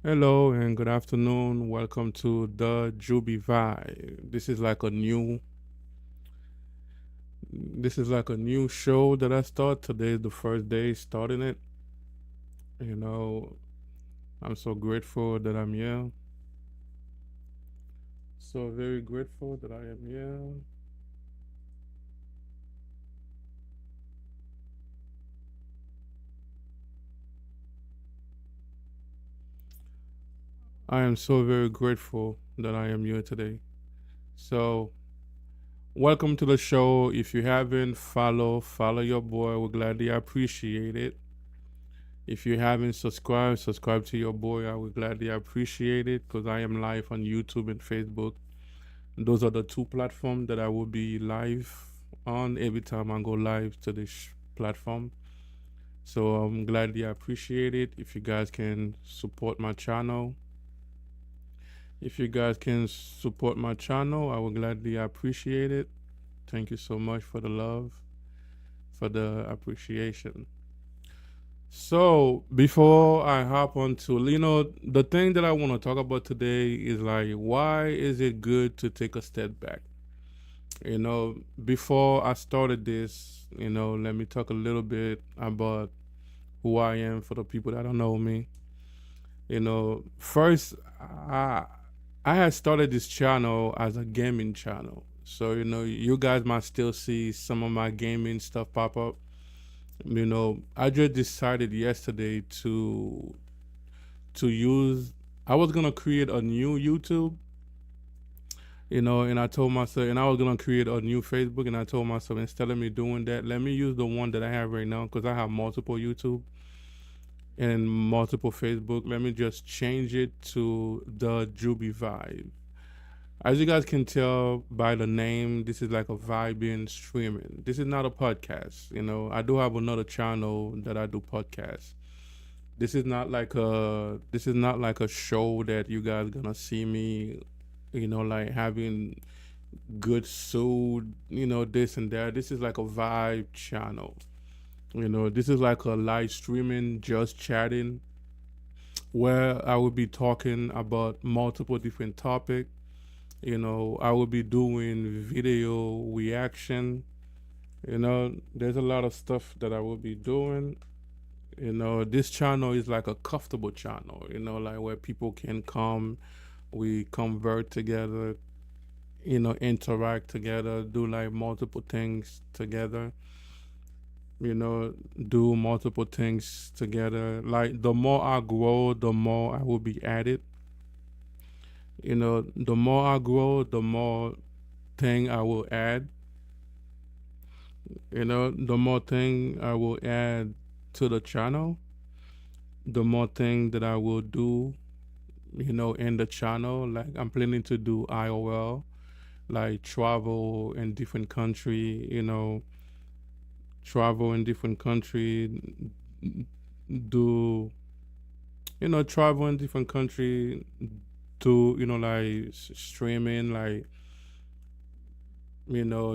Hello and good afternoon. Welcome to the JUBIE VIBE. This is like a new show that I start. Today is the first day starting it. You know, I'm so grateful that I'm here. So very grateful that I am here. I am so very grateful that I am here today. So welcome to the show. If you haven't follow your boy. We're gladly appreciate it. If you haven't subscribed, subscribe to your boy. I would gladly appreciate it because I am live on YouTube and Facebook. Those are the two platforms that I will be live on every time I go live to this platform. So I'm gladly appreciate it. If you guys can support my channel, I will gladly appreciate it. Thank you so much for the love, for the appreciation. So before I hop on to the thing that I want to talk about today is like why is it good to take a step back? Before I started this, let me talk a little bit about who I am for the people that don't know me. First I had started this channel as a gaming channel. So, you guys might still see some of my gaming stuff pop up. I just decided yesterday to use. I was gonna create a new YouTube, and I told myself, and I was gonna create a new Facebook, and I told myself instead of me doing that, let me use the one that I have right now because I have multiple YouTube and multiple Facebook. Let me just change it to the JUBIE Vibe. As you guys can tell by the name, this is like a vibing streaming. This is not a podcast. I do have another channel that I do podcasts. This is not like a show that you guys gonna see me, like having good food, this and that. This is like a vibe channel. This is like a live streaming, just chatting, where I will be talking about multiple different topics. I will be doing video reaction. There's a lot of stuff that I will be doing. This channel is like a comfortable channel, like where people can come, we convert together, interact together, do like multiple things together, you know, do multiple things together. Like the more I grow, the more I will be added. The more I grow, the more thing I will add. The more thing I will add to the channel, the more thing that I will do, in the channel. Like I'm planning to do IOL, like travel in different country, travel in different country, do travel in different country, do like streaming, like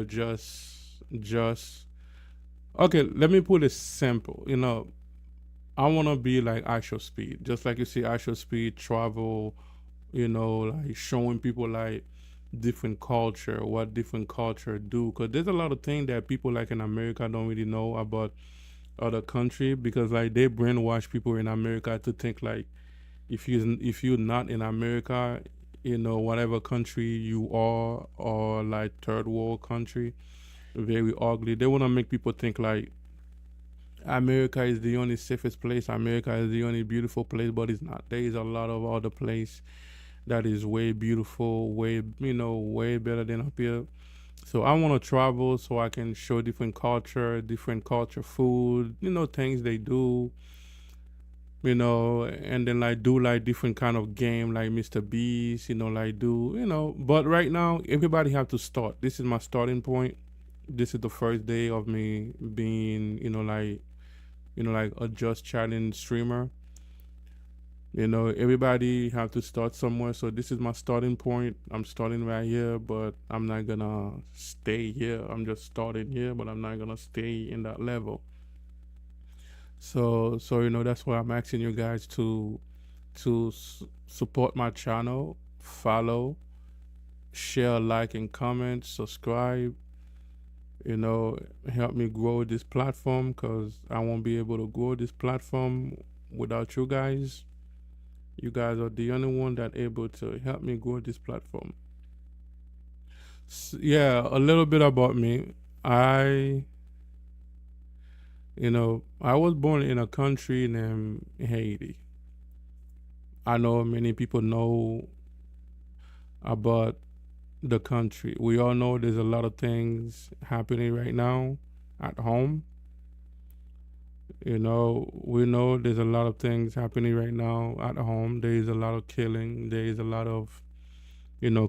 just okay. Let me put it simple. I want to be like actual speed, just like you see actual speed travel. Like showing people like different culture, what different culture do. Cause there's a lot of things that people like in America don't really know about other country because like they brainwash people in America to think like if you're not in America, whatever country you are or like third world country, very ugly. They want to make people think like America is the only safest place. America is the only beautiful place, but it's not. There is a lot of other place that is way beautiful, way better than up here. So I want to travel so I can show different culture food, things they do, and then like do like different kind of game like Mr. Beast, like do, but right now everybody have to start. This is my starting point. This is the first day of me being, like a just chatting streamer. Everybody have to start somewhere. So this is my starting point. I'm starting right here, but I'm not gonna stay here. I'm just starting here, but I'm not gonna stay in that level. So that's why I'm asking you guys to support my channel, follow, share, like, and comment, subscribe. You know, help me grow this platform because I won't be able to grow this platform without you guys. You guys are the only one that able to help me grow this platform. Yeah, a little bit about me. I, I was born in a country named Haiti. I know many people know about the country. We all know there's a lot of things happening right now at home. We know there's a lot of things happening right now at home. There is a lot of killing. There is a lot of,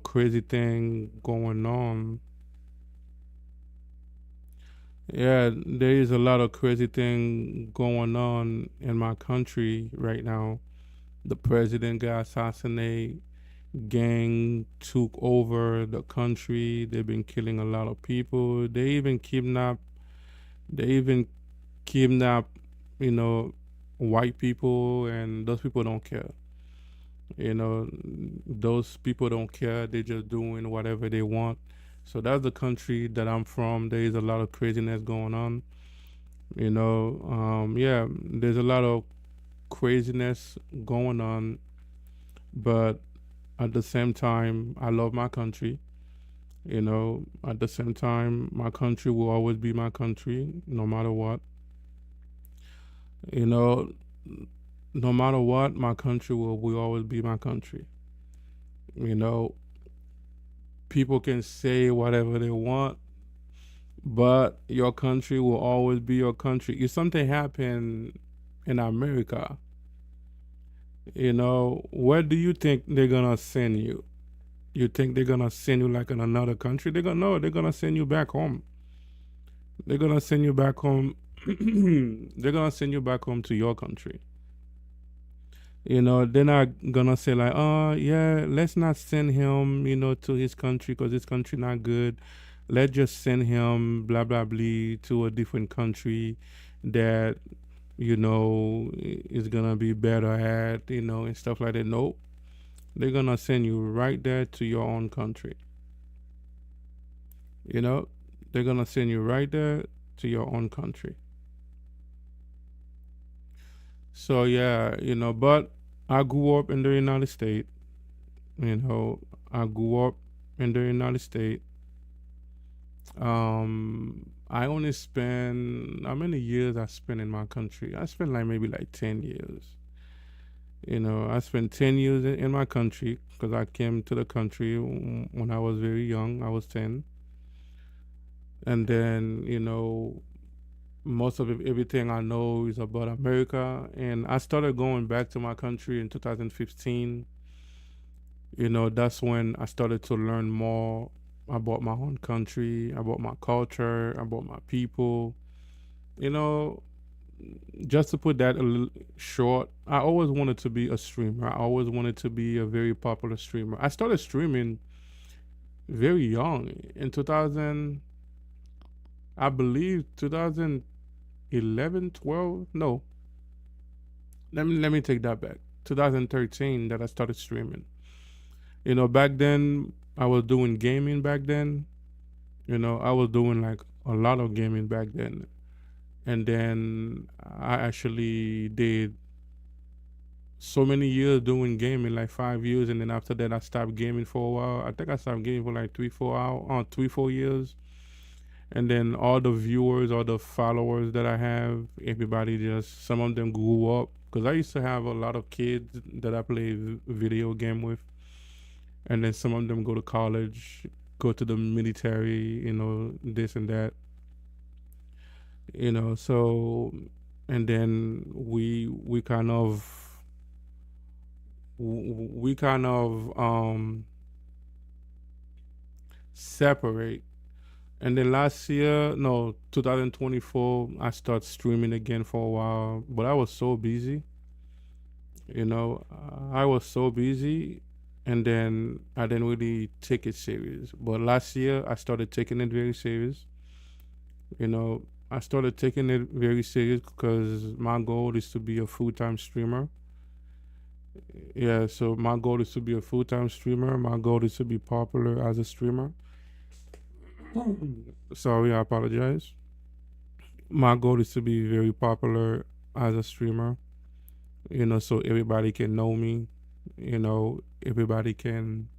crazy thing going on. Yeah, there is a lot of crazy thing going on in my country right now. The president got assassinated. Gang took over the country. They've been killing a lot of people. They even kidnap, you know, white people, and those people don't care. Those people don't care. They're just doing whatever they want. So that's the country that I'm from. There is a lot of craziness going on. Yeah, there's a lot of craziness going on, but at the same time, I love my country. At the same time, my country will always be my country, no matter what. You know, no matter what, my country will always be my country. You know, people can say whatever they want, but your country will always be your country. If something happened in America, where do you think they're gonna send you? You think they're gonna send you like in another country? They're gonna no, they're gonna send you back home. They're gonna send you back home. They're gonna send you back home to your country. They're not gonna say like, oh yeah, let's not send him, to his country because his country not good. Let's just send him blah blah blah to a different country that is gonna be better at, and stuff like that. Nope, they're gonna send you right there to your own country. You know, they're gonna send you right there to your own country. So yeah, but I grew up in the United States. You know, I grew up in the United States. I only spent how many years I spent in my country? I spent like maybe like 10 years. I spent 10 years in my country because I came to the country when I was very young. I was 10, and then most of everything I know is about America. And I started going back to my country in 2015. That's when I started to learn more about my own country, about my culture, about my people. You know, just to put that a little short, I always wanted to be a streamer. I always wanted to be a very popular streamer. I started streaming very young in 2000, I believe 2011, 12. No, let me take that back. 2013 that I started streaming. Back then I was doing gaming back then. I was doing like a lot of gaming back then. And then I actually did so many years doing gaming, like 5 years, and then after that I stopped gaming for a while. I think I stopped gaming for like 3, 4 years. And then all the viewers, all the followers that I have, everybody just some of them grew up because I used to have a lot of kids that I play video game with, and then some of them go to college, go to the military, this and that, so, and then we kind of separate. And then last year, no, 2024, I started streaming again for a while, but I was so busy. I was so busy, and then I didn't really take it serious. But last year, I started taking it very serious. I started taking it very serious because my goal is to be a full time streamer. Yeah, so my goal is to be a full-time streamer. My goal is to be popular as a streamer. Sorry, I apologize. My goal is to be very popular as a streamer, so everybody can know me, everybody can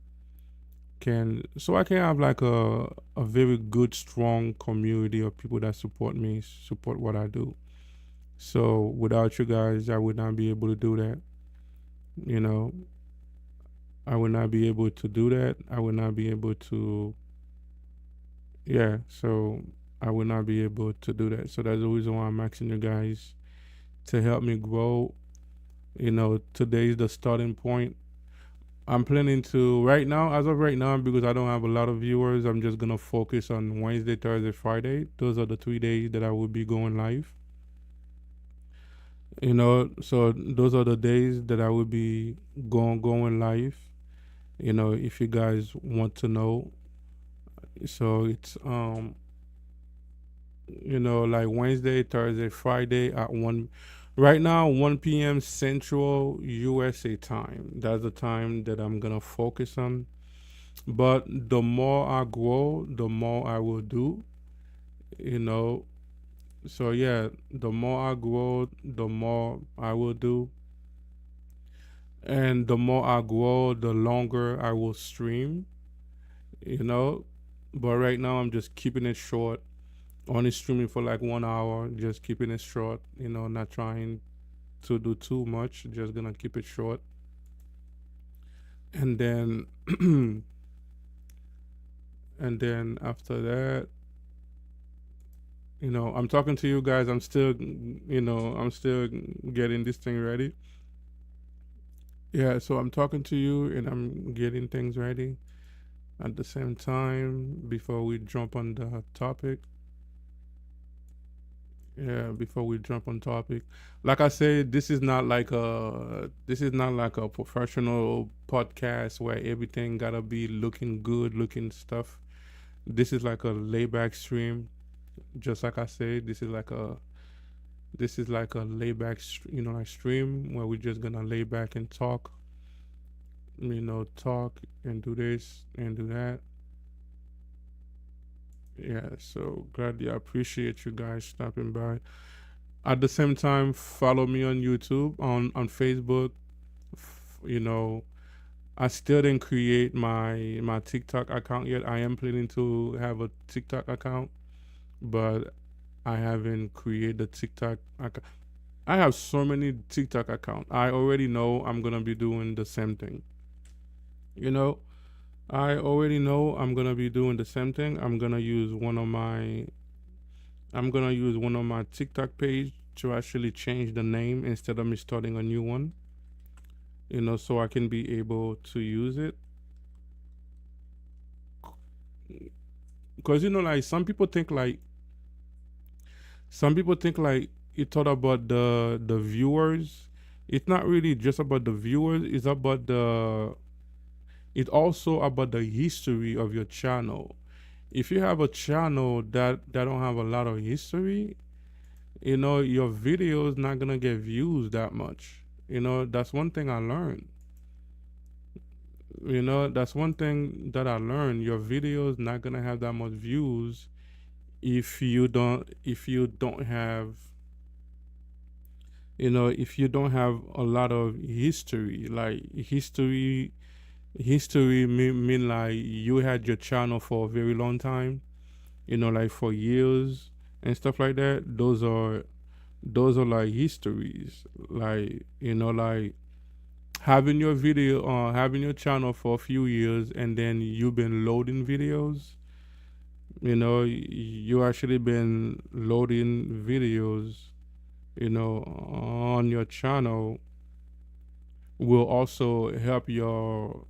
so I can have like a very good strong community of people that support me, support what I do. So without you guys, I would not be able to do that. You know, I would not be able to do that. I would not be able to, yeah. So I would not be able to do that. So that's the reason why I'm asking you guys to help me grow. Today is the starting point. I'm planning to right now, as of right now, because I don't have a lot of viewers. I'm just gonna focus on Wednesday, Thursday, Friday. Those are the 3 days that I will be going live. So those are the days that I will be going live. If you guys want to know, so it's like Wednesday, Thursday, Friday at 1. Right now, 1 p.m. Central USA time. That's the time that I'm gonna focus on. But the more I grow, the more I will do. You know. So yeah, the more I grow, the more I will do. And the more I grow, the longer I will stream. You know. But right now I'm just keeping it short. Only streaming for like 1 hour, just keeping it short, not trying to do too much, just gonna keep it short. And then and then after that, I'm talking to you guys, I'm still getting this thing ready. Yeah, so I'm talking to you and I'm getting things ready at the same time before we jump on the topic. Yeah, before we jump on topic, like I said, this is not like a professional podcast where everything gotta be looking good, looking stuff. This is like a layback stream, just like I said. This is like a layback, like stream where we're just gonna lay back and talk, talk and do this and do that. Yeah, so gladly I appreciate you guys stopping by. At the same time, follow me on YouTube, on Facebook. You know, I still didn't create my TikTok account yet. I am planning to have a TikTok account, but I haven't created the TikTok account. I have so many TikTok accounts. I already know I'm gonna be doing the same thing. You know, I already know I'm gonna be doing the same thing. I'm gonna use one of my TikTok page to actually change the name instead of me starting a new one. So I can be able to use it. Because like some people think like you thought about the viewers. It's not really just about the viewers. It's also about the history of your channel. If you have a channel that don't have a lot of history, your video is not gonna get views that much. That's one thing I learned. That's one thing that I learned. Your video is not gonna have that much views if you don't have if you don't have a lot of history. Like history mean like you had your channel for a very long time, like for years and stuff like that. Those are like histories. Like like having your channel for a few years and then you've been loading videos. You actually been loading videos, on your channel will also help your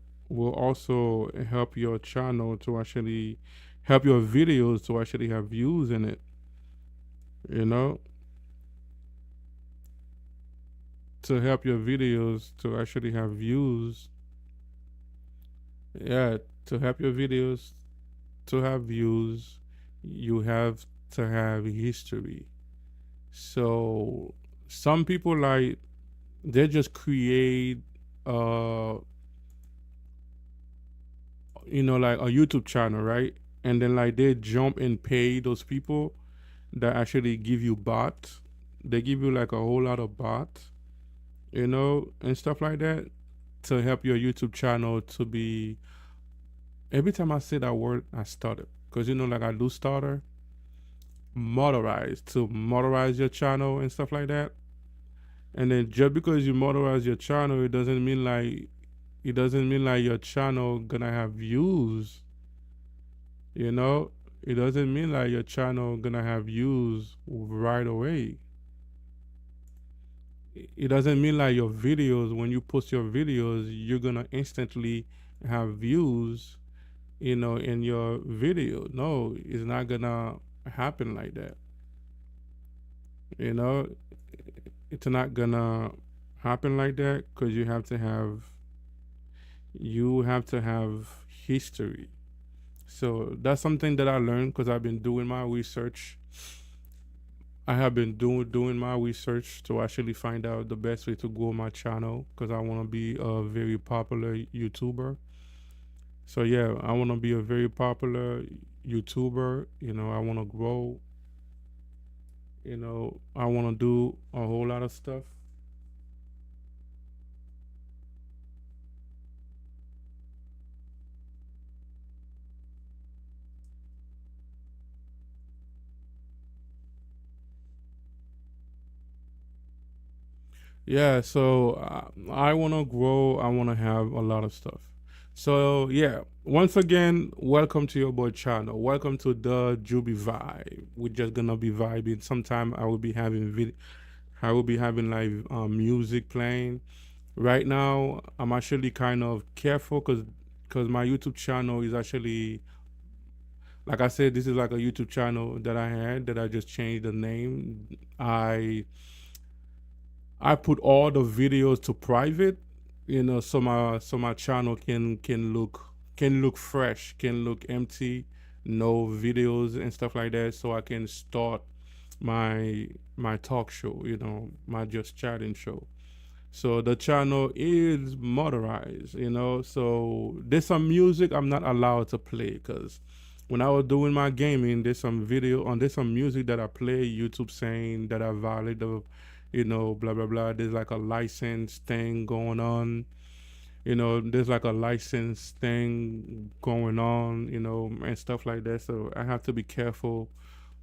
channel to actually help your videos to actually have views in it, you know, to help your videos to actually have views. Yeah, to help your videos to have views, you have to have history. So some people like they just create uh like a YouTube channel, right? And then like they jump and pay those people that actually give you bots. They give you like a whole lot of bots, and stuff like that to help your YouTube channel to be. Every time I say that word, I stutter because like I do stutter. Motorize to motorize your channel and stuff like that. And then just because you motorize your channel, it doesn't mean like your channel gonna have views. You know, it doesn't mean like your channel gonna have views right away. It doesn't mean like your videos, when you post your videos, you're gonna instantly have views, in your video. No, it's not gonna happen like that. You know, it's not gonna happen like that because you have to have history. So that's something that I learned because I've been doing my research. I have been doing my research to actually find out the best way to grow my channel because I want to be a very popular YouTuber. So yeah, I want to be a very popular YouTuber. I want to grow. I want to do a whole lot of stuff. Yeah, so I want to grow. I want to have a lot of stuff. So yeah, once again, welcome to your boy channel. Welcome to the JUBIE Vibe. We're just gonna be vibing. Sometime I will be having live music playing. Right now, I'm actually kind of careful because my YouTube channel is actually, like I said, this is like a YouTube channel that I had that I just changed the name. I put all the videos to private, so my channel can look fresh, can look empty, no videos and stuff like that, so I can start my talk show, my just chatting show. So the channel is motorized, so there's some music I'm not allowed to play because when I was doing my gaming, there's some music that I play. YouTube saying that I violate the, blah blah blah. There's like a license thing going on. There's like a license thing going on, and stuff like that. So I have to be careful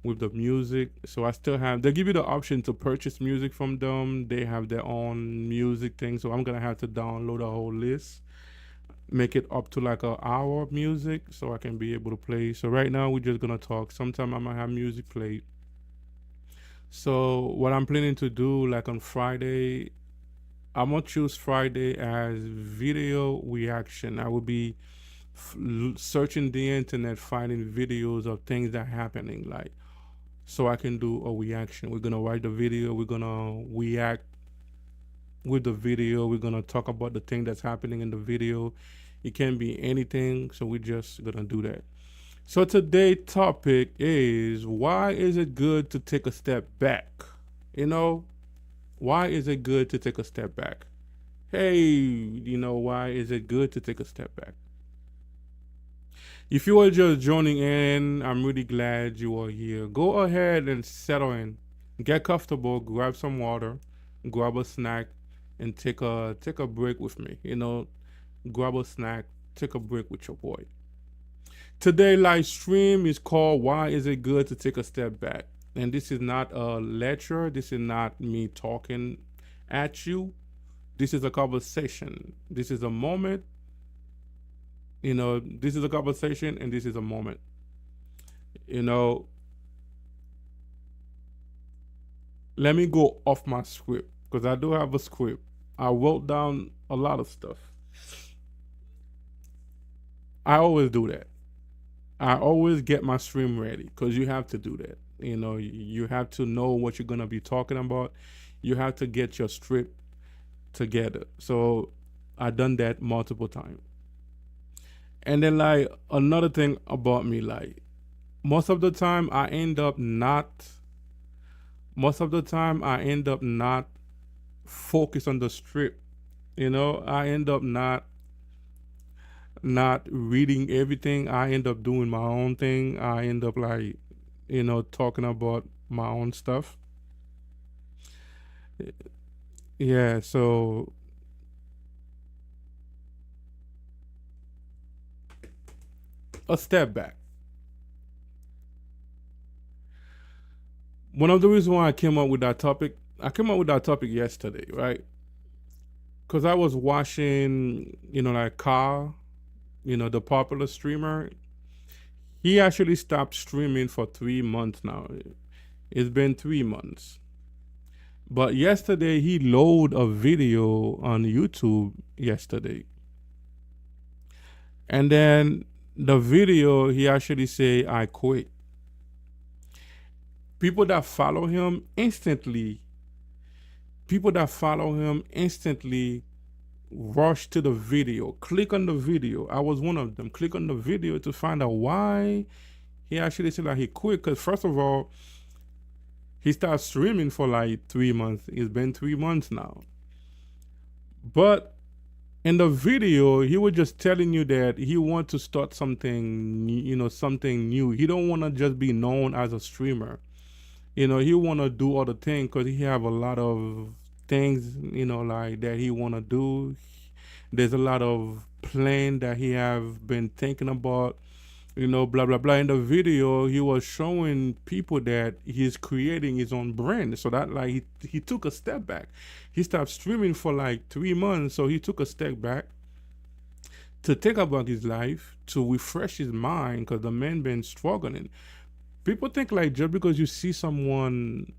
with the music. So they give you the option to purchase music from them. They have their own music thing. So I'm gonna have to download a whole list, make it up to like an hour of music so I can be able to play. So right now we're just gonna talk. Sometime I might have music played. So what I'm planning to do, like on Friday, I'm gonna choose Friday as video reaction. I will be searching the internet, finding videos of things that are happening, like, so I can do a reaction. We're gonna write the video. We're gonna react with the video. We're gonna talk about the thing that's happening in the video. It can be anything. So we're just gonna do that. So today's topic is, why is it good to take a step back? Why is it good to take a step back? Hey, why is it good to take a step back? If you are just joining in, I'm really glad you are here. Go ahead and settle in. Get comfortable, grab some water, grab a snack, and take a break with me. Grab a snack, take a break with your boy. Today live stream is called "Why Is It Good to Take a Step Back?" And this is not a lecture. This is not me talking at you. This is a conversation. This is a moment. This is a conversation and this is a moment. You know, let me go off my script because I do have a script. I wrote down a lot of stuff. I always do that. I always get my stream ready because you have to do that. You have to know what you're gonna be talking about. You have to get your script together. So I done that multiple times. And then like another thing about me, like most of the time I end up not focused on the script I end up not reading everything. I end up doing my own thing. I end up like, talking about my own stuff. Yeah, so a step back. One of the reasons why I came up with that topic yesterday, right? Because I was watching, like Carl, the popular streamer. He actually stopped streaming for 3 months now. It's been 3 months. But yesterday he loaded a video on YouTube yesterday. And then the video he actually say I quit. People that follow him instantly, people that follow him instantly rush to the video, click on the video. I was one of them. Click on the video to find out why he actually said that he quit. Because first of all, he started streaming for like 3 months. It's been 3 months now. But in the video, he was just telling you that he wants to start something, something new. He don't want to just be known as a streamer. He want to do other things because he have a lot of things, like that he want to do. There's a lot of plan that he have been thinking about, blah blah blah. In the video, he was showing people that he's creating his own brand. So that like he took a step back. He stopped streaming for like 3 months, so he took a step back to think about his life, to refresh his mind, because the man been struggling. People think like just because you see someone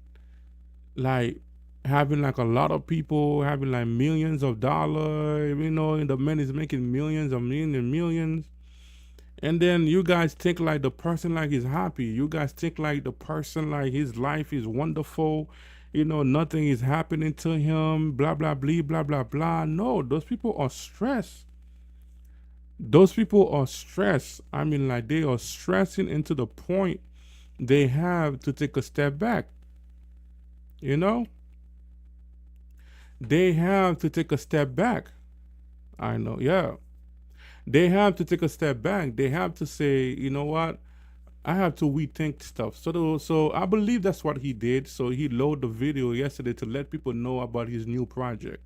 like having like a lot of people having like millions of dollars, and the man is making millions of millions and millions, and then you guys think like the person like is happy. You guys think like the person like his life is wonderful. Nothing is happening to him. Blah blah blah blah blah blah. No, those people are stressed. Those people are stressed. I mean, like they are stressing into the point they have to take a step back. You know, they have to take a step back. I know, yeah. They have to take a step back. They have to say, you know what? I have to rethink stuff. So I believe that's what he did. So he loaded the video yesterday to let people know about his new project.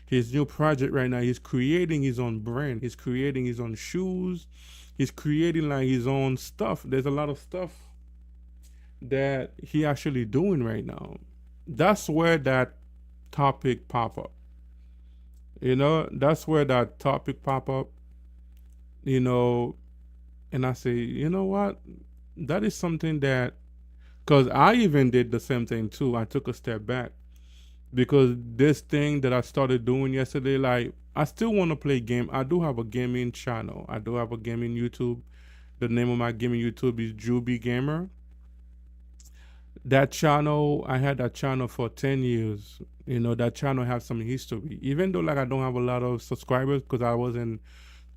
His new project right now, he's creating his own brand. He's creating his own shoes. He's creating like his own stuff. There's a lot of stuff that he actually doing right now. That's where that topic pop up. That's where that topic pop up. You know, and I say, you know what? That is something that, because I even did the same thing too. I took a step back because this thing that I started doing yesterday, like I still want to play game. I do have a gaming channel. I do have a gaming YouTube. The name of my gaming YouTube is JUBIE Gamer. That channel, I had that channel for 10 years. That channel has some history. Even though like I don't have a lot of subscribers because I wasn't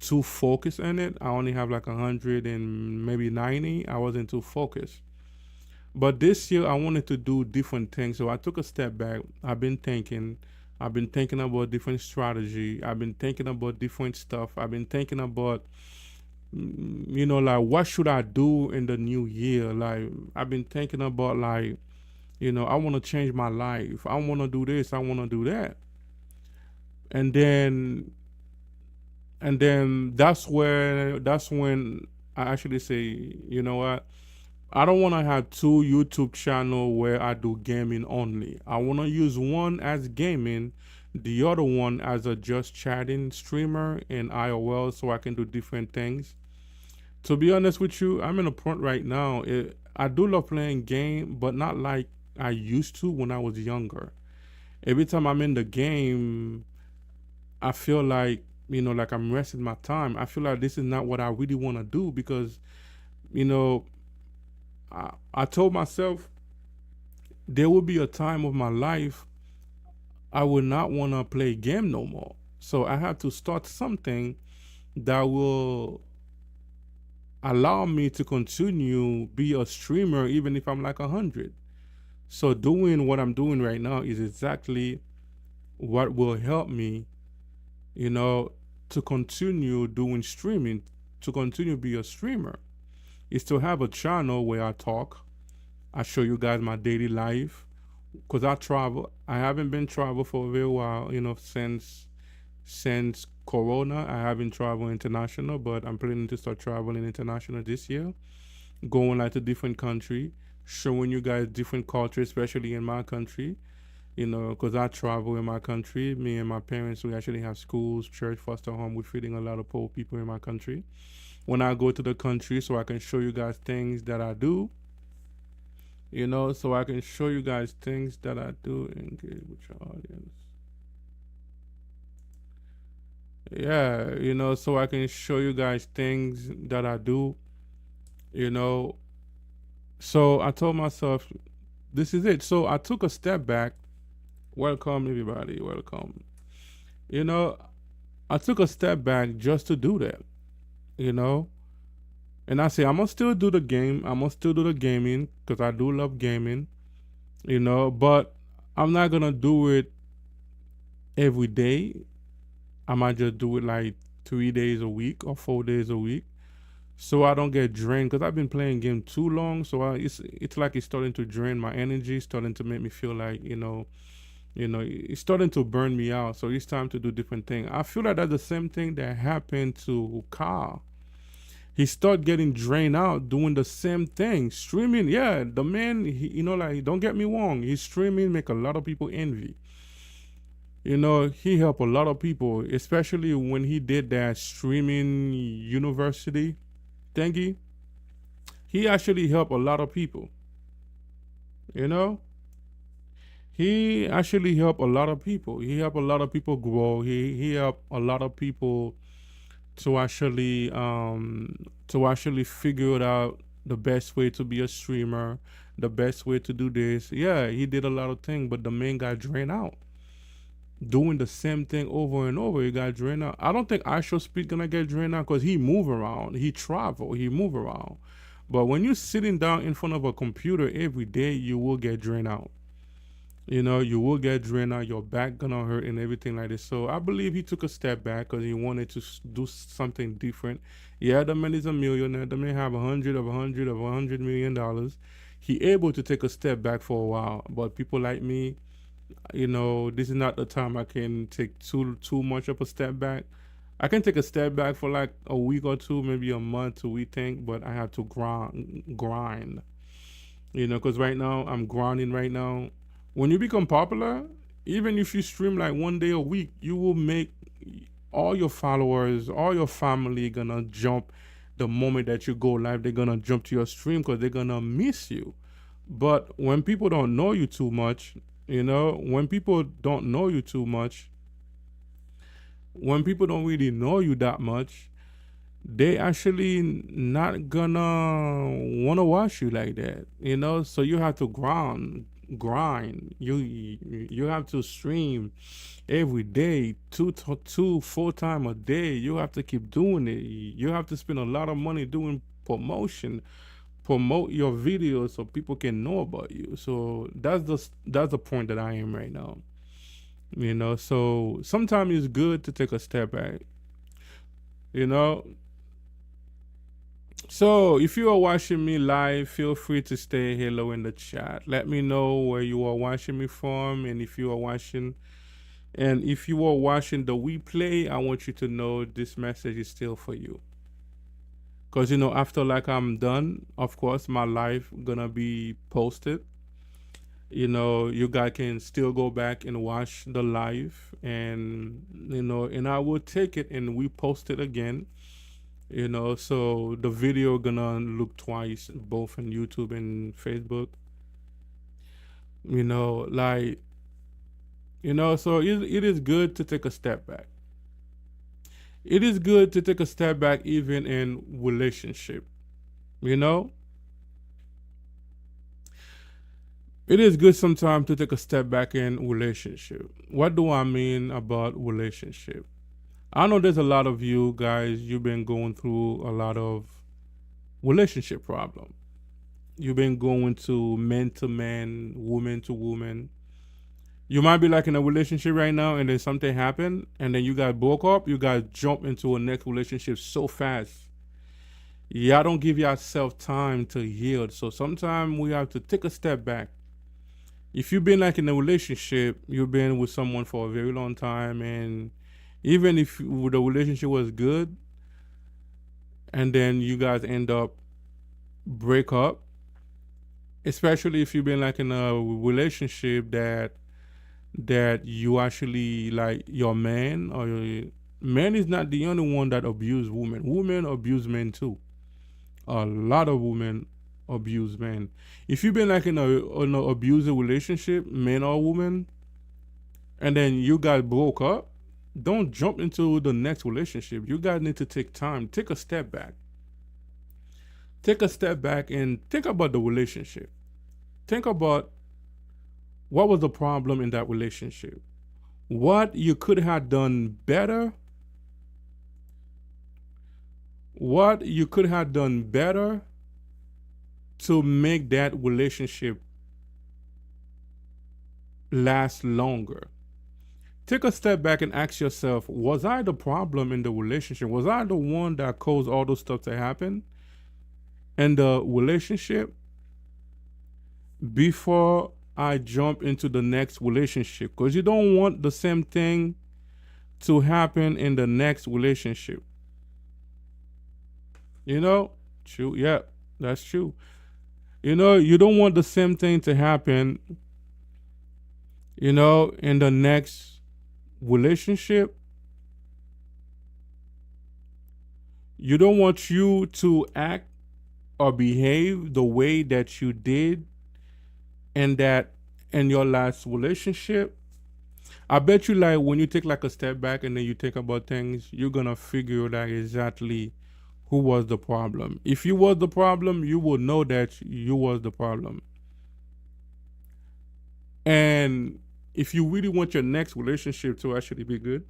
too focused in it. I only have like 100 and maybe 90. I wasn't too focused. But this year I wanted to do different things. So I took a step back. I've been thinking. I've been thinking about different strategy. I've been thinking about different stuff. I've been thinking about like what should I do in the new year? Like I've been thinking about like, I want to change my life. I want to do this. I want to do that. And then that's when I actually say, you know what? I don't want to have two YouTube channel where I do gaming only. I want to use one as gaming, the other one as a just chatting streamer in IOL so I can do different things. To be honest with you, I'm in a point right now. I do love playing game, but not like I used to when I was younger. Every time I'm in the game, I feel like, like I'm wasting my time. I feel like this is not what I really want to do because, I told myself there will be a time of my life I will not want to play game no more. So I have to start something that will allow me to continue be a streamer even if I'm like 100. So doing what I'm doing right now is exactly what will help me you know, to continue doing streaming, to continue be a streamer, is to have a channel where I talk. I show you guys my daily life because I travel. I haven't been travel for a very while, since Corona. I haven't traveled international, but I'm planning to start traveling international this year, going like to different country, showing you guys different culture, especially in my country. Because I travel in my country. Me and my parents, we actually have schools, church, foster home. We're feeding a lot of poor people in my country. When I go to the country, so I can show you guys things that I do, so I can show you guys things that I do, engage with your audience. Yeah, so I can show you guys things that I do, you know. So I told myself, this is it. So I took a step back. Welcome, everybody. Welcome. You know, I took a step back just to do that, you know. And I say, I'm going to still do the game. I'm going to still do the gaming because I do love gaming, but I'm not going to do it every day. I might just do it like 3 days a week or 4 days a week, so I don't get drained because I've been playing game too long. So it's like it's starting to drain my energy, starting to make me feel like it's starting to burn me out. So it's time to do different things. I feel like that's the same thing that happened to Carl. He started getting drained out doing the same thing, streaming. Yeah, the man, like, don't get me wrong, his streaming make a lot of people envy. He helped a lot of people, especially when he did that streaming university thingy. He actually helped a lot of people. You know, he actually helped a lot of people. He helped a lot of people grow. He helped a lot of people to actually figure it out the best way to be a streamer, the best way to do this. Yeah, he did a lot of things, but the man got drained out doing the same thing over and over. He got drained out. I don't think Astro Speed gonna get drained out because he move around, he travel, he move around. But when you're sitting down in front of a computer every day, you will get drained out. You will get drained out. Your back gonna hurt and everything like this. So I believe he took a step back because he wanted to do something different. Yeah, the man is a millionaire. The man have $100 million. He able to take a step back for a while. But people like me, this is not the time I can take too much of a step back. I can take a step back for like a week or two, maybe a month to rethink, but I have to grind. Because right now I'm grinding right now. When you become popular, even if you stream like 1 day a week, you will make all your followers, all your family gonna jump the moment that you go live. They're gonna jump to your stream because they're gonna miss you. But when people don't know you too much, when people don't know you too much, when people don't really know you that much, they actually not gonna wanna watch you like that. So you have to grind. You have to stream every day, two full time a day. You have to keep doing it. You have to spend a lot of money doing promotion, promote your videos so people can know about you. So that's the point that I am right now. So sometimes it's good to take a step back. You know. So if you are watching me live, feel free to say hello in the chat. Let me know where you are watching me from, and if you are watching the replay, I want you to know this message is still for you. Because after like I'm done, of course my life gonna be posted. You guys can still go back and watch the live, and and I will take it and we post it again. So the video gonna look twice, both in YouTube and Facebook. Like, so it is good to take a step back. It is good to take a step back even in relationship. You know, it is good sometimes to take a step back in relationship. What do I mean about relationship? I know there's a lot of you guys, you've been going through a lot of relationship problem. You've been going to man, woman to woman. You might be like in a relationship right now, and then something happened, and then you got broke up. You got jump into a next relationship so fast. Y'all don't give yourself time to heal. So sometimes we have to take a step back. If you've been like in a relationship, you've been with someone for a very long time, and even if the relationship was good, and then you guys end up break up, especially if you've been like in a relationship that you actually like your man or your man is not the only one that abuse women. Women abuse men too. A lot of women abuse men. If you've been like in a abusive relationship, man or woman, and then you guys broke up, don't jump into the next relationship. You guys need to take time, take a step back. Take a step back and think about the relationship. Think about what was the problem in that relationship. What you could have done better. What you could have done better to make that relationship last longer. Take a step back and ask yourself, was I the problem in the relationship? Was I the one that caused all those stuff to happen in the relationship before I jump into the next relationship? Because you don't want the same thing to happen in the next relationship. You know? True. Yeah, that's true. You know, you don't want the same thing to happen, in the next relationship. You don't want you to act or behave the way that you did in your last relationship. I bet you like when you take like a step back and then you think about things, you're gonna figure out exactly who was the problem. If you was the problem, you will know that you was the problem. And if you really want your next relationship to actually be good,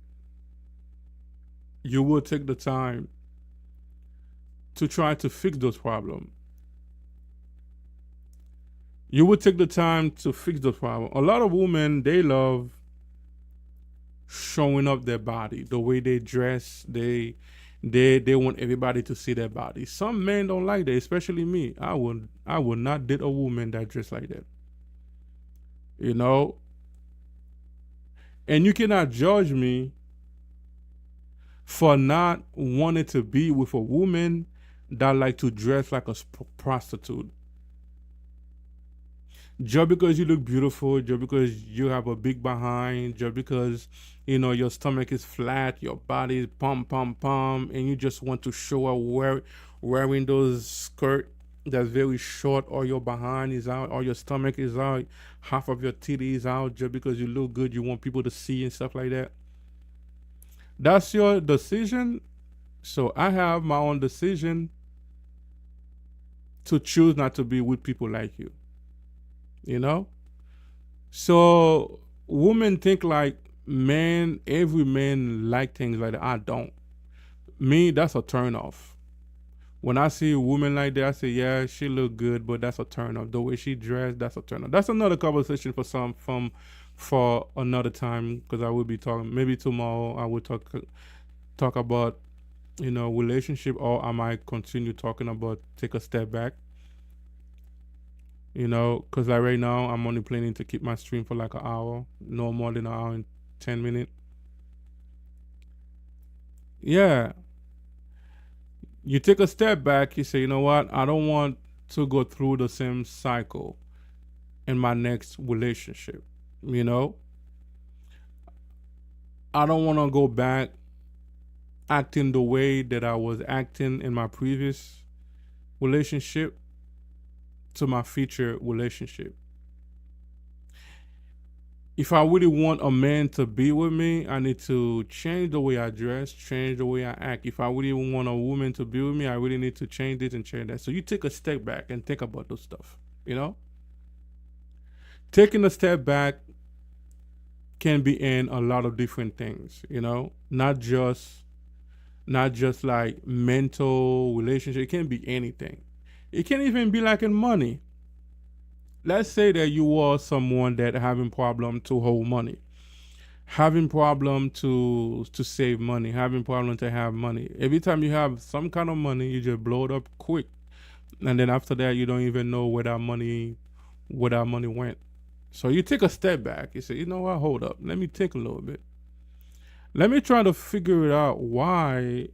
you will take the time to try to fix those problems. You will take the time to fix those problems. A lot of women, they love showing up their body, the way they dress, they want everybody to see their body. Some men don't like that, especially me. I would not date a woman that dress like that. You know? And you cannot judge me for not wanting to be with a woman that like to dress like a prostitute. Just because you look beautiful, just because you have a big behind, just because your stomach is flat, your body is pump pump pump, and you just want to show up wearing those skirt that's very short, or your behind is out, or your stomach is out, half of your titty is out, just because you look good, you want people to see and stuff like that. That's your decision. So I have my own decision to choose not to be with people like you. You know? So women think like men, every man like things like that. I don't. Me, that's a turn off. When I see a woman like that, I say, yeah, she look good, but that's a turn off. The way she dressed, that's a turn off. That's another conversation for another time, because I will be talking. Maybe tomorrow I will talk about relationship, or I might continue talking about take a step back. Because like right now I'm only planning to keep my stream for like an hour, no more than an hour and 10 minutes. Yeah, you take a step back. You say, you know what? I don't want to go through the same cycle in my next relationship. You know, I don't want to go back acting the way that I was acting in my previous relationship to my future relationship. If I really want a man to be with me, I need to change the way I dress, change the way I act. If I really want a woman to be with me, I really need to change this and change that. So you take a step back and think about those stuff. Taking a step back can be in a lot of different things. Not just like mental relationship. It can be anything. It can even be like in money. let's say that you are someone that having problem to hold money, having problem to save money, having problem to have money. Every time you have some kind of money, you just blow it up quick, and then after that, you don't even know where that money went. So you take a step back. You say, you know what? Hold up. Let me think a little bit. Let me try to figure it out. Why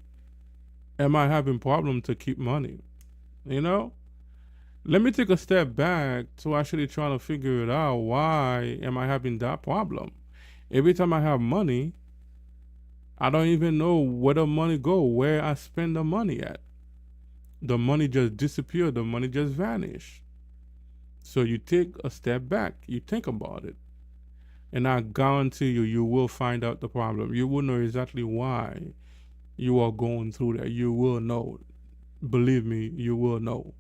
am I having problem to keep money? You know, let me take a step back to actually try to figure it out. Why am I having that problem? Every time I have money, I don't even know where the money go, where I spend the money at. The money just disappear, the money just vanish. So you take a step back, you think about it, and I guarantee you, you will find out the problem. You will know exactly why you are going through that. You will know. Believe me, you will know.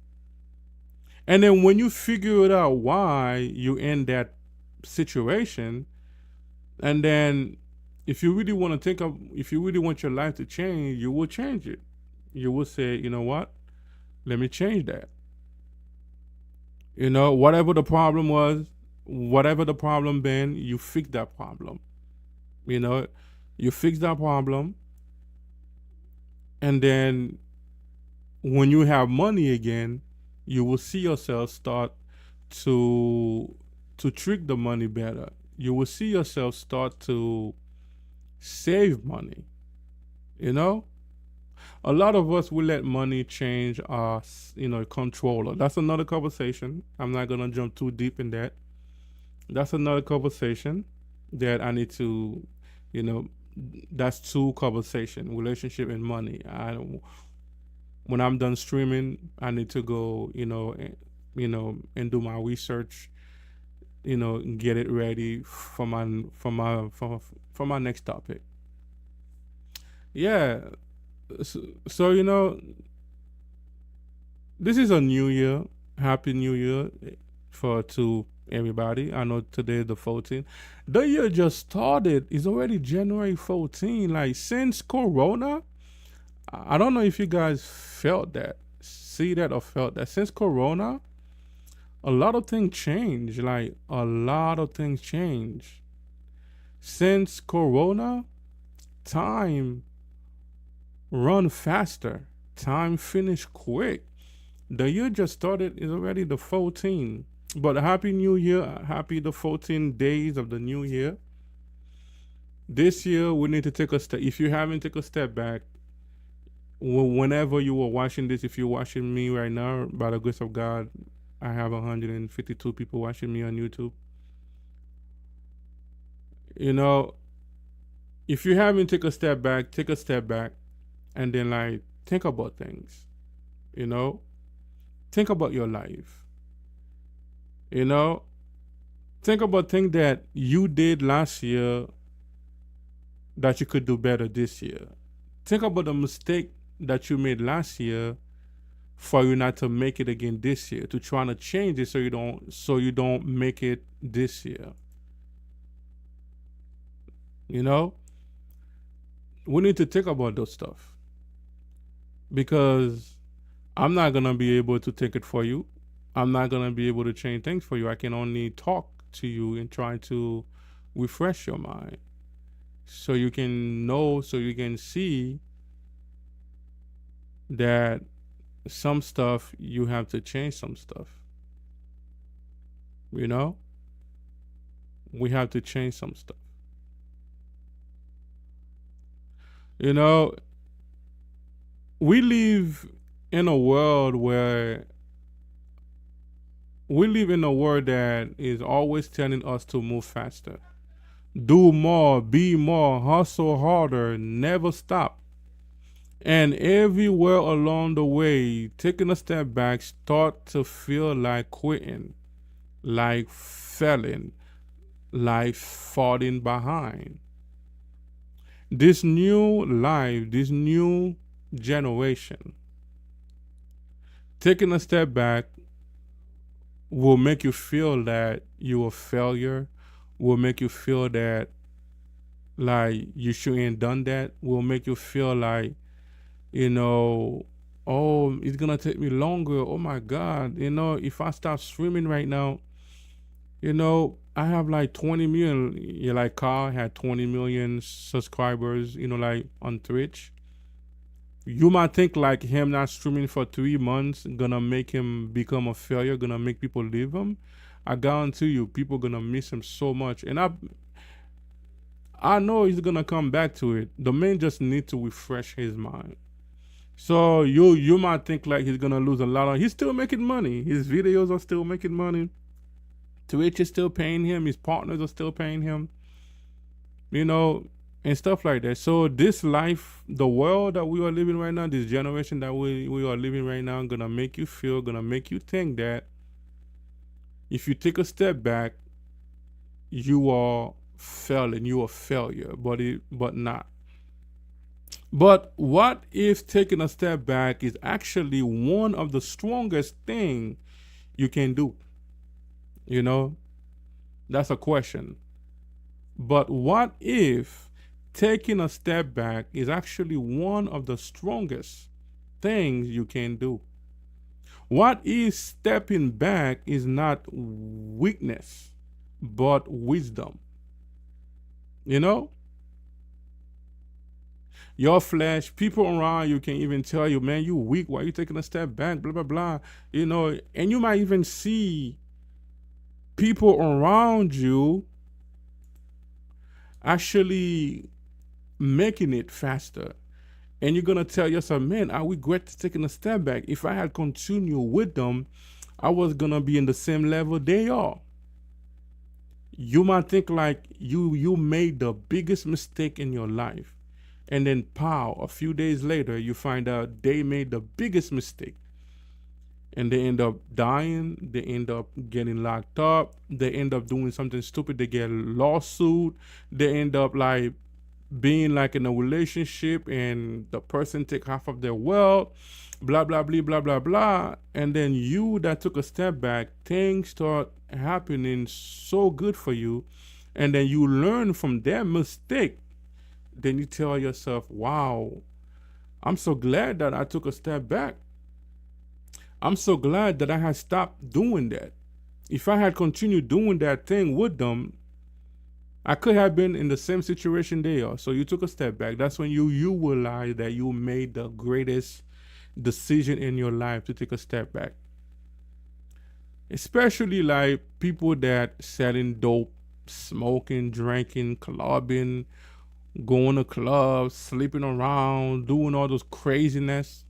And then when you figure it out why you in that situation, and then if you really want to think of, if you really want your life to change, you will change it. You will say, you know what? Let me change that. Whatever the problem was, whatever the problem been, you fix that problem. You know, you fix that problem, and then when you have money again, you will see yourself start to trick the money better. You will see yourself start to save money. You know, a lot of us will let money change us. Controller. That's another conversation. I'm not gonna jump too deep in that. That's another conversation that I need to, you know, that's two conversation: relationship and money. When I'm done streaming, I need to go, and do my research, get it ready for my next topic. Yeah. So this is a new year. Happy New Year for to everybody. I know today is the 14th. The year just started. It's already January 14. Like since Corona, I don't know if you guys felt that, see that, or felt that since Corona, a lot of things change. Like a lot of things change. Since Corona, time run faster. Time finish quick. The year just started. Is already the 14th. But happy New Year. Happy the 14 days of the new year. This year we need to take a step. If you haven't take a step back, whenever you were watching this, if you're watching me right now, by the grace of God, I have 152 people watching me on YouTube. If you haven't take a step back, take a step back, and then like think about things. Think about your life. Think about things that you did last year that you could do better this year. Think about the mistake that you made last year for you not to make it again this year, to try to change it so you don't make it this year. We need to think about those stuff, because I'm not gonna be able to take it for you. I'm not gonna be able to change things for you. I can only talk to you and try to refresh your mind so you can know, so you can see that some stuff you have to change some stuff. We have to change some stuff. You know, we live in a world where we live in a world that is always telling us to move faster, do more, be more, hustle harder, never stop. And everywhere along the way, taking a step back, start to feel like quitting, like failing, like falling behind. This new life, this new generation, taking a step back will make you feel that you're a failure, will make you feel that like you shouldn't done that, will make you feel like, oh, it's gonna take me longer. Oh my God, if I stop streaming right now, I have like 20 million. Yeah, like Carl had 20 million subscribers, like on Twitch. You might think like him not streaming for 3 months gonna make him become a failure, gonna make people leave him. I guarantee you, people gonna miss him so much. And I know he's gonna come back to it. The man just need to refresh his mind. So you might think like he's gonna lose a lot of. He's still making money. His videos are still making money. Twitch is still paying him. His partners are still paying him. You know, and stuff like that. So this life, the world that we are living right now, this generation that we are living right now, gonna make you feel, gonna make you think that if you take a step back, you are failing, you are failure, but not. But what if taking a step back is actually one of the strongest thing you can do? You know, that's a question. But what if taking a step back is actually one of the strongest things you can do? What if stepping back is not weakness, but wisdom? You know, your flesh, people around you can even tell you, man, you weak. Why are you taking a step back? Blah, blah, blah. And you might even see people around you actually making it faster. And you're gonna tell yourself, man, I regret taking a step back. If I had continued with them, I was gonna be in the same level they are. You might think like you made the biggest mistake in your life. And then pow, a few days later, you find out they made the biggest mistake. And they end up dying, they end up getting locked up, they end up doing something stupid, they get a lawsuit, they end up like being like in a relationship and the person take half of their wealth, blah blah blah blah blah blah. And then you that took a step back, things start happening so good for you, and then you learn from their mistake. Then you tell yourself, wow, I'm so glad that I took a step back. I'm so glad that I had stopped doing that. If I had continued doing that thing with them, I could have been in the same situation they are. So you took a step back. That's when you realize that you made the greatest decision in your life to take a step back. Especially like people that selling dope, smoking, drinking, clubbing, going to clubs, sleeping around, doing all those craziness,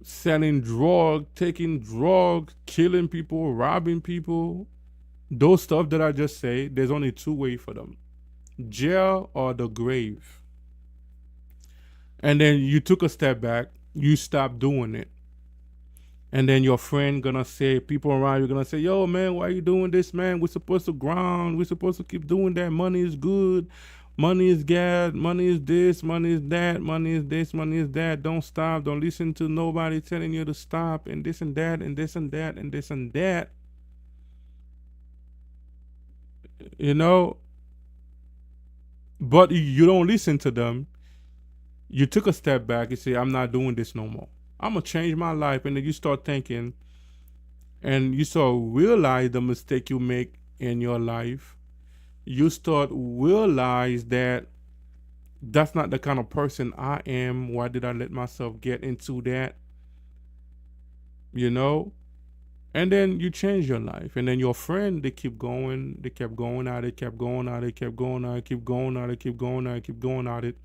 selling drugs, taking drugs, killing people, robbing people. Those stuff that I just say, there's only two ways for them: jail or the grave. And then you took a step back, you stopped doing it. And then your friend gonna say, people around you gonna say, yo man, why you doing this, man? We're supposed to grind, we're supposed to keep doing that. Money is good, money is God, money is this, money is that, money is this, money is that. Don't stop, don't listen to nobody telling you to stop, and this and that, and this and that, and this and that. You know, but you don't listen to them. You took a step back, you say, I'm not doing this no more, I'm gonna change my life. And then you start thinking, and you start realize the mistake you make in your life. You start realize that that's not the kind of person I am. Why did I let myself get into that? You know? And then you change your life. And then your friend, they keep going, they kept going at it, kept going at it, kept going at it, keep going at it, keep going at it, keep going at it.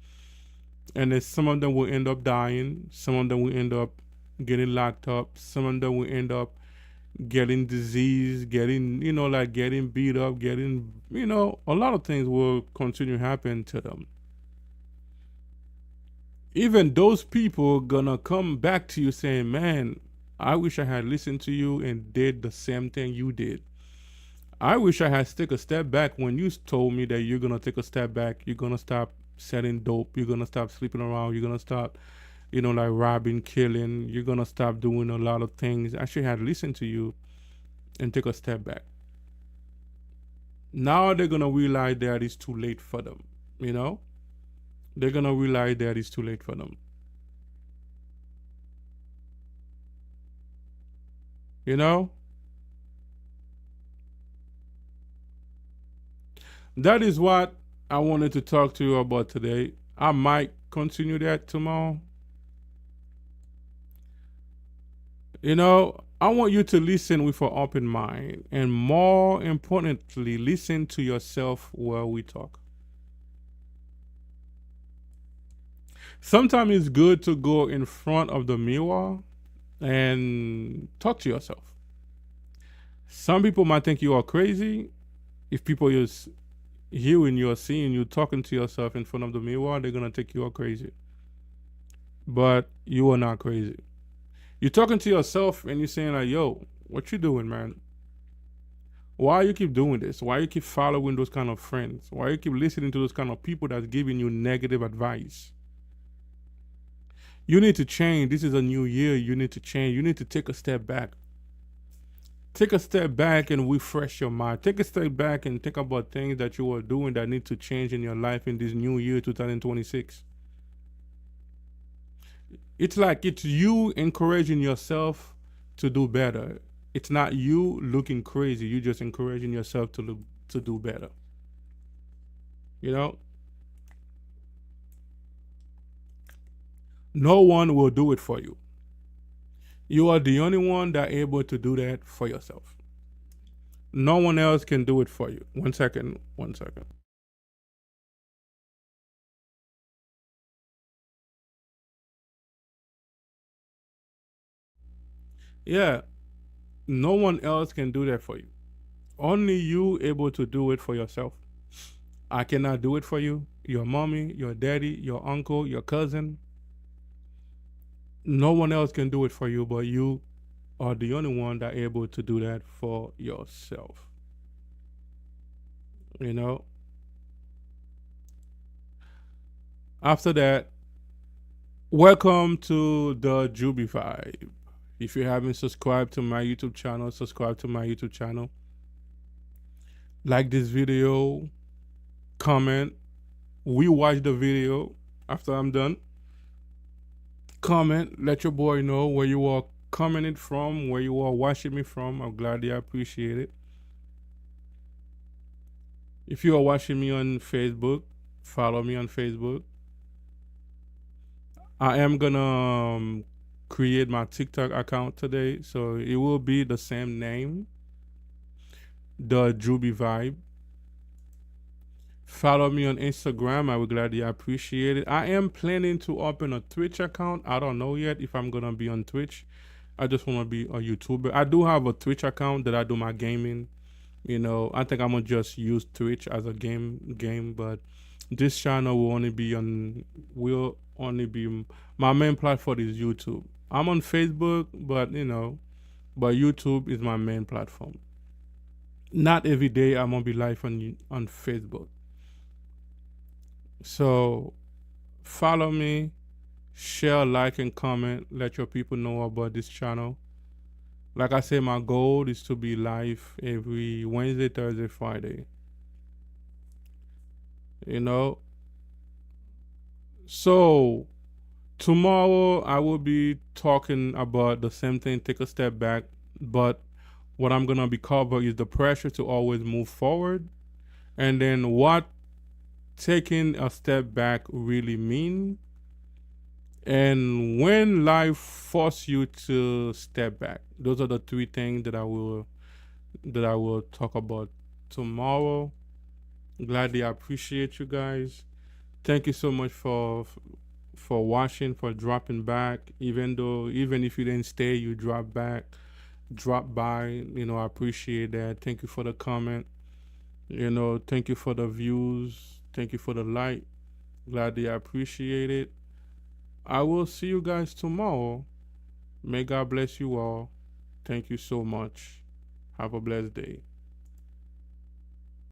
And then some of them will end up dying, some of them will end up getting locked up, some of them will end up getting disease, getting, like getting beat up, getting, a lot of things will continue to happen to them. Even those people gonna come back to you saying, man, I wish I had listened to you and did the same thing you did. I wish I had taken a step back when you told me that you're gonna take a step back, you're gonna stop selling dope, you're gonna stop sleeping around, you're gonna stop, like robbing, killing, you're gonna stop doing a lot of things. I should have listened to you and take a step back. Now they're gonna realize that it's too late for them, They're gonna realize that it's too late for them. You know? That is what I wanted to talk to you about today. I might continue that tomorrow. I want you to listen with an open mind, and more importantly, listen to yourself while we talk. Sometimes it's good to go in front of the mirror and talk to yourself. Some people might think you are crazy. If people is hearing you or seeing you talking to yourself in front of the mirror, they're gonna think you are crazy. But you are not crazy. You're talking to yourself and you're saying like, "Yo, what you doing, man? Why you keep doing this? Why you keep following those kind of friends? Why you keep listening to those kind of people that's giving you negative advice? You need to change. This is a new year. You need to change. You need to take a step back. Take a step back and refresh your mind. Take a step back and think about things that you are doing that need to change in your life in this new year, 2026. It's like it's you encouraging yourself to do better. It's not you looking crazy. You just encouraging yourself to do better. You know, no one will do it for you. You are the only one that able to do that for yourself. No one else can do it for you. One second. One second. Yeah, no one else can do that for you. Only you able to do it for yourself. I cannot do it for you. Your mommy, your daddy, your uncle, your cousin. No one else can do it for you, but you are the only one that able to do that for yourself. You know. After that, welcome to the JUBIE Vibe. If you haven't subscribed to my YouTube channel, subscribe to my YouTube channel. Like this video, comment, watch the video after I'm done. Comment, let your boy know where you are commenting from, where you are watching me from. I'm glad I appreciate it. If you are watching me on Facebook, follow me on Facebook. I am gonna create my TikTok account today, so it will be the same name, the JUBIE Vibe. Follow me on Instagram. I would gladly appreciate it. I am planning to open a Twitch account. I don't know yet if I'm gonna be on Twitch. I just want to be a YouTuber. I do have a Twitch account that I do my gaming. I think I'm gonna just use Twitch as a game, but this channel will only be my main platform is YouTube. I'm on Facebook, but YouTube is my main platform. Not every day I'm gonna be live on Facebook. So follow me, share, like, and comment. Let your people know about this channel. Like I said, my goal is to be live every Wednesday, Thursday, Friday. So tomorrow I will be talking about the same thing, take a step back, but what I'm gonna be covering is the pressure to always move forward, and then what taking a step back really mean, and when life force you to step back. Those are the three things that I will talk about tomorrow. Gladly appreciate you guys. Thank you so much for watching, for dropping back. Even if you didn't stay, you drop by. I appreciate that. Thank you for the comment. Thank you for the views. Thank you for the like. Gladly appreciate it. I will see you guys tomorrow. May God bless you all. Thank you so much. Have a blessed day.